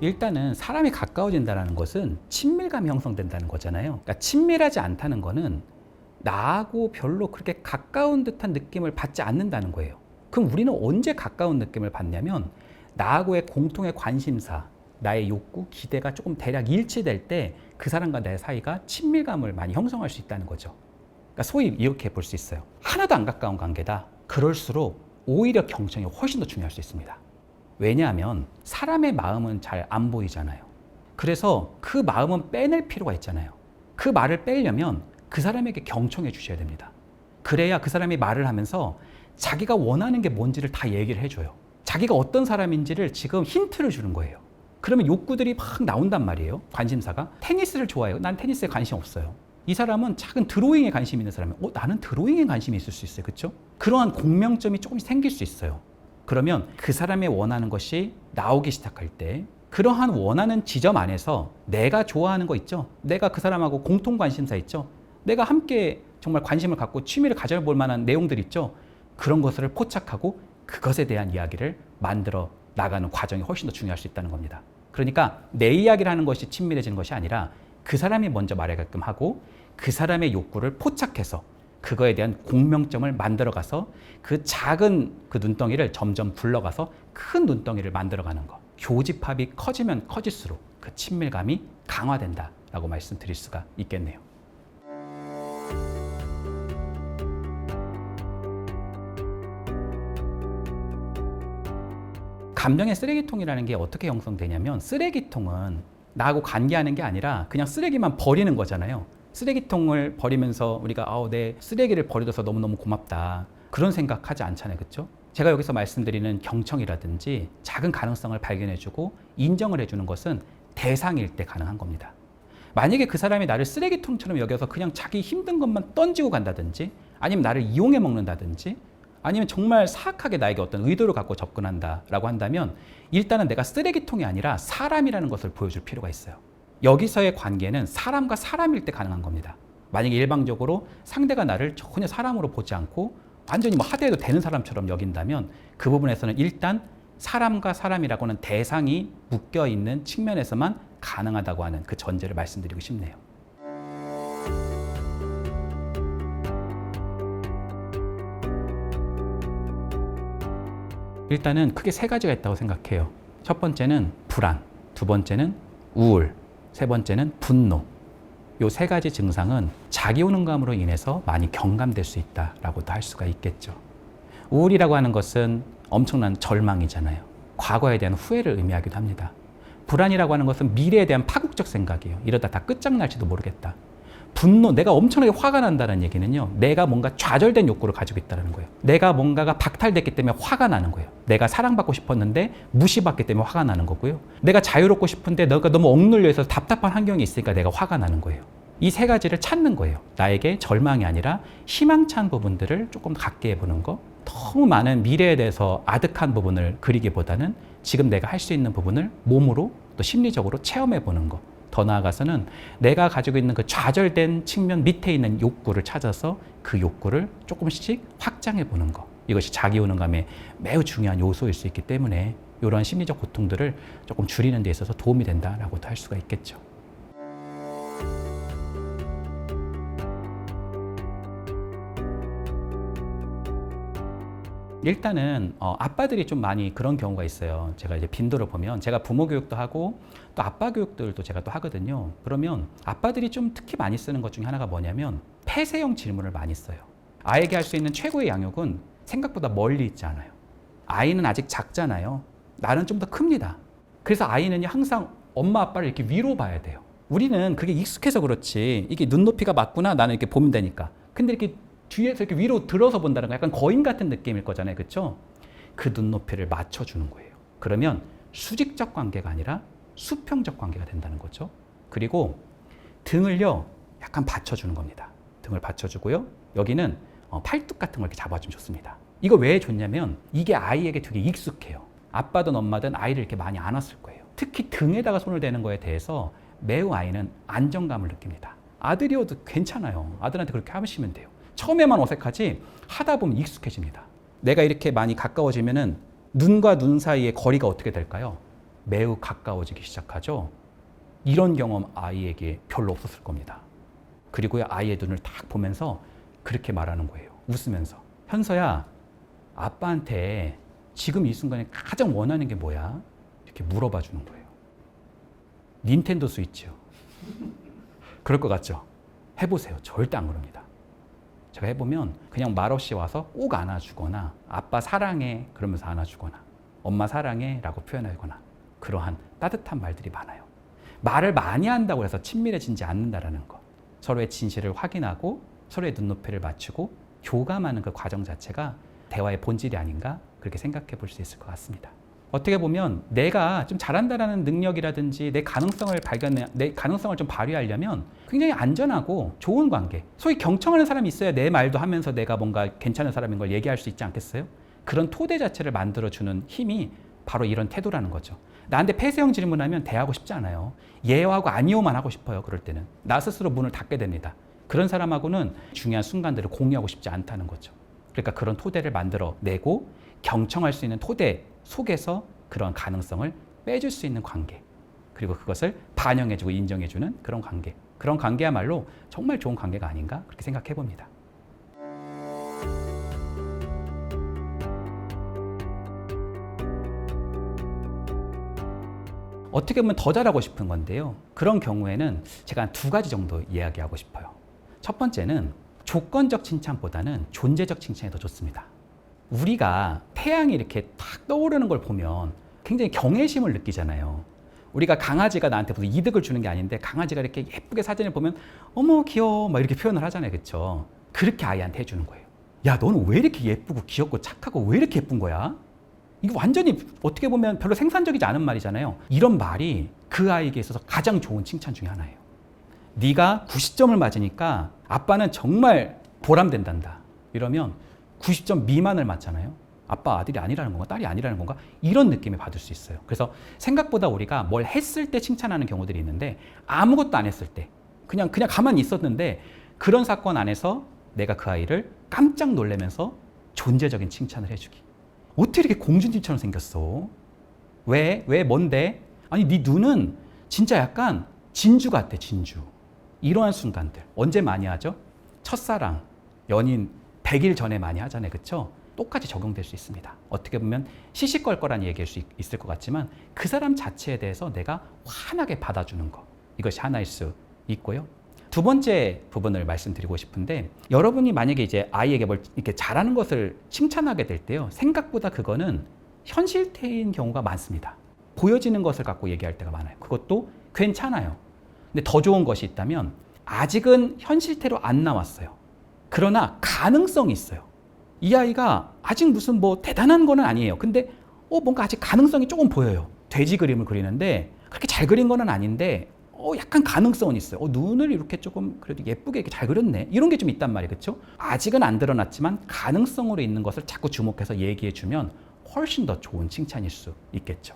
일단은 사람이 가까워진다는 것은 친밀감이 형성된다는 거잖아요. 그러니까 친밀하지 않다는 거는 나하고 별로 그렇게 가까운 듯한 느낌을 받지 않는다는 거예요. 그럼 우리는 언제 가까운 느낌을 받냐면 나하고의 공통의 관심사, 나의 욕구, 기대가 조금 대략 일치될 때 그 사람과 내 사이가 친밀감을 많이 형성할 수 있다는 거죠. 그러니까 소위 이렇게 볼 수 있어요. 하나도 안 가까운 관계다. 그럴수록 오히려 경청이 훨씬 더 중요할 수 있습니다. 왜냐하면 사람의 마음은 잘 안 보이잖아요. 그래서 그 마음은 빼낼 필요가 있잖아요. 그 말을 빼려면 그 사람에게 경청해 주셔야 됩니다. 그래야 그 사람이 말을 하면서 자기가 원하는 게 뭔지를 다 얘기를 해줘요. 자기가 어떤 사람인지를 지금 힌트를 주는 거예요. 그러면 욕구들이 막 나온단 말이에요. 관심사가. 테니스를 좋아해요. 난 테니스에 관심 없어요. 이 사람은 작은 드로잉에 관심 있는 사람이에요. 나는 드로잉에 관심이 있을 수 있어요. 그렇죠? 그러한 공명점이 조금씩 생길 수 있어요. 그러면 그 사람이 원하는 것이 나오기 시작할 때 그러한 원하는 지점 안에서 내가 좋아하는 거 있죠? 내가 그 사람하고 공통 관심사 있죠? 내가 함께 정말 관심을 갖고 취미를 가져볼 만한 내용들 있죠? 그런 것을 포착하고 그것에 대한 이야기를 만들어 나가는 과정이 훨씬 더 중요할 수 있다는 겁니다. 그러니까 내 이야기를 하는 것이 친밀해지는 것이 아니라 그 사람이 먼저 말하게끔 하고 그 사람의 욕구를 포착해서 그거에 대한 공명점을 만들어가서 그 작은 그 눈덩이를 점점 굴러가서 큰 눈덩이를 만들어가는 것. 교집합이 커지면 커질수록 그 친밀감이 강화된다라고 말씀드릴 수가 있겠네요. 감정의 쓰레기통이라는 게 어떻게 형성되냐면 쓰레기통은 나하고 관계하는 게 아니라 그냥 쓰레기만 버리는 거잖아요. 쓰레기통을 버리면서 우리가 내 쓰레기를 버려줘서 너무너무 고맙다 그런 생각하지 않잖아요. 그렇죠? 제가 여기서 말씀드리는 경청이라든지 작은 가능성을 발견해주고 인정을 해주는 것은 대상일 때 가능한 겁니다. 만약에 그 사람이 나를 쓰레기통처럼 여겨서 그냥 자기 힘든 것만 던지고 간다든지 아니면 나를 이용해 먹는다든지 아니면 정말 사악하게 나에게 어떤 의도를 갖고 접근한다라고 한다면 일단은 내가 쓰레기통이 아니라 사람이라는 것을 보여줄 필요가 있어요. 여기서의 관계는 사람과 사람일 때 가능한 겁니다. 만약에 일방적으로 상대가 나를 전혀 사람으로 보지 않고 완전히 하대해도 되는 사람처럼 여긴다면 그 부분에서는 일단 사람과 사람이라고는 대상이 묶여있는 측면에서만 가능하다고 하는 그 전제를 말씀드리고 싶네요. 일단은 크게 세 가지가 있다고 생각해요. 첫 번째는 불안, 두 번째는 우울, 세 번째는 분노. 이 세 가지 증상은 자기오능감으로 인해서 많이 경감될 수 있다라고도 할 수가 있겠죠. 우울이라고 하는 것은 엄청난 절망이잖아요. 과거에 대한 후회를 의미하기도 합니다. 불안이라고 하는 것은 미래에 대한 파국적 생각이에요. 이러다 다 끝장날지도 모르겠다. 분노, 내가 엄청나게 화가 난다는 얘기는요. 내가 뭔가 좌절된 욕구를 가지고 있다는 거예요. 내가 뭔가가 박탈됐기 때문에 화가 나는 거예요. 내가 사랑받고 싶었는데 무시받기 때문에 화가 나는 거고요. 내가 자유롭고 싶은데 너가 너무 억눌려 있어서 답답한 환경이 있으니까 내가 화가 나는 거예요. 이 세 가지를 찾는 거예요. 나에게 절망이 아니라 희망찬 부분들을 조금 갖게 해보는 거. 너무 많은 미래에 대해서 아득한 부분을 그리기보다는 지금 내가 할 수 있는 부분을 몸으로 또 심리적으로 체험해보는 거. 더 나아가서는 내가 가지고 있는 그 좌절된 측면 밑에 있는 욕구를 찾아서 그 욕구를 조금씩 확장해 보는 것. 이것이 자기오능감의 매우 중요한 요소일 수 있기 때문에 이런 심리적 고통들을 조금 줄이는 데 있어서 도움이 된다라고도 할 수가 있겠죠. 일단은 아빠들이 좀 많이 그런 경우가 있어요. 제가 이제 빈도를 보면 제가 부모 교육도 하고 또 아빠 교육들도 제가 또 하거든요. 그러면 아빠들이 좀 특히 많이 쓰는 것 중에 하나가 뭐냐면 폐쇄형 질문을 많이 써요. 아이에게 할 수 있는 최고의 양육은 생각보다 멀리 있지 않아요. 아이는 아직 작잖아요. 나는 좀 더 큽니다. 그래서 아이는 항상 엄마 아빠를 이렇게 위로 봐야 돼요. 우리는 그게 익숙해서 그렇지 이게 눈높이가 맞구나 나는 이렇게 보면 되니까. 근데 이렇게 뒤에서 이렇게 위로 들어서 본다는 거 약간 거인 같은 느낌일 거잖아요. 그렇죠? 그 눈높이를 맞춰주는 거예요. 그러면 수직적 관계가 아니라 수평적 관계가 된다는 거죠. 그리고 등을요 약간 받쳐주는 겁니다. 등을 받쳐주고요. 여기는 팔뚝 같은 걸 이렇게 잡아주면 좋습니다. 이거 왜 좋냐면 이게 아이에게 되게 익숙해요. 아빠든 엄마든 아이를 이렇게 많이 안았을 거예요. 특히 등에다가 손을 대는 거에 대해서 매우 아이는 안정감을 느낍니다. 아들이어도 괜찮아요. 아들한테 그렇게 하시면 돼요. 처음에만 어색하지 하다 보면 익숙해집니다. 내가 이렇게 많이 가까워지면은 눈과 눈 사이의 거리가 어떻게 될까요? 매우 가까워지기 시작하죠. 이런 경험 아이에게 별로 없었을 겁니다. 그리고 아이의 눈을 딱 보면서 그렇게 말하는 거예요. 웃으면서. 현서야, 아빠한테 지금 이 순간에 가장 원하는 게 뭐야? 이렇게 물어봐 주는 거예요. 닌텐도 스위치요. 그럴 것 같죠? 해보세요. 절대 안 그럽니다. 제가 해보면 그냥 말없이 와서 꼭 안아주거나 아빠 사랑해 그러면서 안아주거나 엄마 사랑해 라고 표현하거나 그러한 따뜻한 말들이 많아요. 말을 많이 한다고 해서 친밀해지지 않는다라는 것. 서로의 진실을 확인하고 서로의 눈높이를 맞추고 교감하는 그 과정 자체가 대화의 본질이 아닌가 그렇게 생각해 볼 수 있을 것 같습니다. 어떻게 보면 내가 좀 잘한다라는 능력이라든지 내 가능성을 좀 발휘하려면 굉장히 안전하고 좋은 관계. 소위 경청하는 사람이 있어야 내 말도 하면서 내가 뭔가 괜찮은 사람인 걸 얘기할 수 있지 않겠어요? 그런 토대 자체를 만들어주는 힘이 바로 이런 태도라는 거죠. 나한테 폐쇄형 질문하면 대하고 싶지 않아요. 예요하고 아니요만 하고 싶어요. 그럴 때는. 나 스스로 문을 닫게 됩니다. 그런 사람하고는 중요한 순간들을 공유하고 싶지 않다는 거죠. 그러니까 그런 토대를 만들어내고 경청할 수 있는 토대 속에서 그런 가능성을 빼줄 수 있는 관계, 그리고 그것을 반영해주고 인정해주는 그런 관계, 그런 관계야말로 정말 좋은 관계가 아닌가 그렇게 생각해 봅니다. 어떻게 보면 더 잘하고 싶은 건데요. 그런 경우에는 제가 한 2가지 정도 이야기하고 싶어요. 첫 번째는 조건적 칭찬보다는 존재적 칭찬이 더 좋습니다. 우리가 태양이 이렇게 탁 떠오르는 걸 보면 굉장히 경외심을 느끼잖아요. 우리가 강아지가 나한테 무슨 이득을 주는 게 아닌데 강아지가 이렇게 예쁘게 사진을 보면 어머 귀여워 막 이렇게 표현을 하잖아요. 그렇죠? 그렇게 아이한테 해주는 거예요. 야, 너는 왜 이렇게 예쁘고 귀엽고 착하고 왜 이렇게 예쁜 거야? 이거 완전히 어떻게 보면 별로 생산적이지 않은 말이잖아요. 이런 말이 그 아이에게 있어서 가장 좋은 칭찬 중에 하나예요. 네가 90점을 맞으니까 아빠는 정말 보람된단다. 이러면 90점 미만을 맞잖아요. 아빠 아들이 아니라는 건가? 딸이 아니라는 건가? 이런 느낌을 받을 수 있어요. 그래서 생각보다 우리가 뭘 했을 때 칭찬하는 경우들이 있는데 아무것도 안 했을 때 그냥 가만히 있었는데 그런 사건 안에서 내가 그 아이를 깜짝 놀라면서 존재적인 칭찬을 해주기. 어떻게 이렇게 공주님처럼 생겼어? 왜? 뭔데? 아니 네 눈은 진짜 약간 진주 같아, 진주. 이러한 순간들 언제 많이 하죠? 첫사랑, 연인 100일 전에 많이 하잖아요. 그렇죠? 똑같이 적용될 수 있습니다. 어떻게 보면 시시껄껄한 얘기일 수 있을 것 같지만 그 사람 자체에 대해서 내가 환하게 받아주는 것, 이것이 하나일 수 있고요. 2번째 부분을 말씀드리고 싶은데, 여러분이 만약에 이제 아이에게 뭘 이렇게 잘하는 것을 칭찬하게 될 때요, 생각보다 그거는 현실태인 경우가 많습니다. 보여지는 것을 갖고 얘기할 때가 많아요. 그것도 괜찮아요. 근데 더 좋은 것이 있다면 아직은 현실태로 안 나왔어요. 그러나 가능성이 있어요. 이 아이가 아직 무슨 뭐 대단한 거는 아니에요. 근데 뭔가 아직 가능성이 조금 보여요. 돼지 그림을 그리는데 그렇게 잘 그린 거는 아닌데 약간 가능성은 있어요. 눈을 이렇게 조금 그래도 예쁘게 이렇게 잘 그렸네. 이런 게 좀 있단 말이에요. 그렇죠? 아직은 안 드러났지만 가능성으로 있는 것을 자꾸 주목해서 얘기해 주면 훨씬 더 좋은 칭찬일 수 있겠죠.